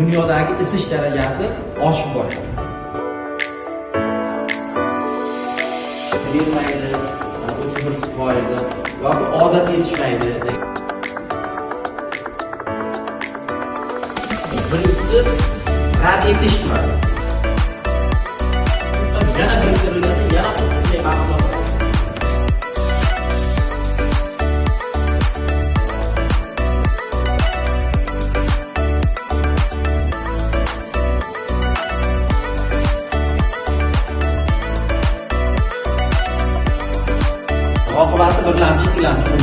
dunyodagi isish darajasi oshib boradi. Bermaydi, 31% yoki odat yetishmaydi. Birinchisi rad etish turadi. Yana biriktiriladi, yana shunday mahsulot. Oqibati birlamchi, ikkilamchi.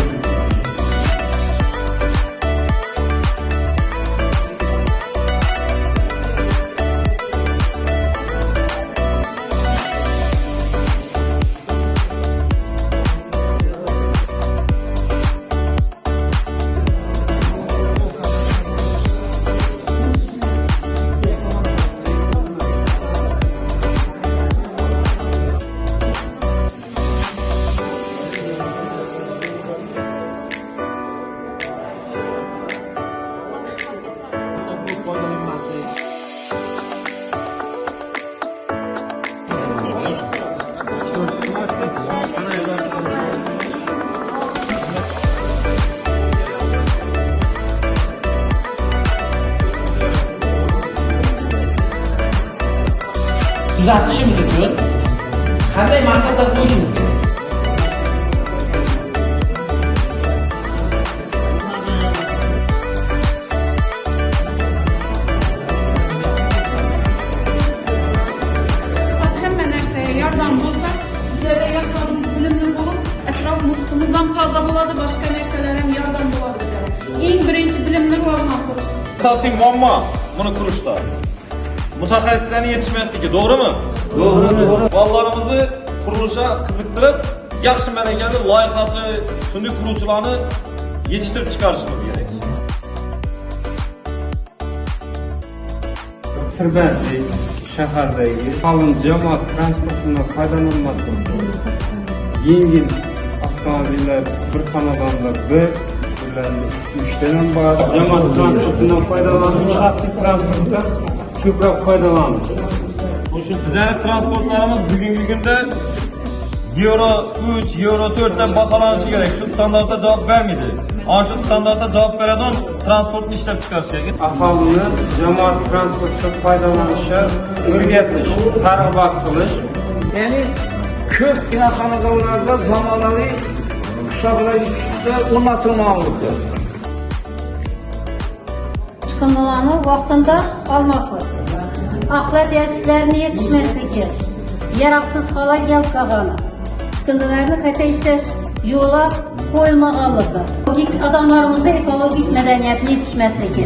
Tuzatishimiz uchun qanday maqsadlar qo'yishimiz kerak? Hamma narsaga yordam bo'lsa, bizlarga yoshlarimiz bilimli bo'lib, atrof muhitimiz ham toza bo'ladi, boshqa narsalar ham yordam bo'ladi bizlarga. Eng birinchi bilimni rivojlantirish qurish. Asosiy muammo buni qurishda. Mutaxassislarning yetishmasligi, to'g'rimi? To'g'ri. Bolalarimizni qurilishga qiziqtirib, yaxshi malakali loyihachi, sun'iy quruvchilarni yetishtirib chiqarishimiz kerak. Tirbandlik shahardagi qalin jamoat transportidan foydalanmasdan yengil avtomobillar bir xonadonda bir ularni 3 tadan bor jamoat transportidan foydalanib shaxsiy transportdan ko'proq foydalanish. Shu bizning transportlarimiz bugungi kunda Euro 3, Euro 4 dan baholanishi kerak. Shu standartga javob bermaydi. Ana shu standartga javob beradigan transportni ishlab chiqarish kerak. Aholini jamoat transportidan foydalanishga o'rgatish, targ'ib qilish. Ya'ni ko'pgina xonadonlarda zamonaviy hisoblagichlar o'rnatilmoqda. Chiqindilarni vaqtida olmaslik, axlat yashiklarni yetishmasligi, yaroqsiz holat kelib qolgani, chiqindilarni qayta ishlash yo'li qo'yilmaganligi, odamlarimizda ekologik madaniyat yetishmasligi.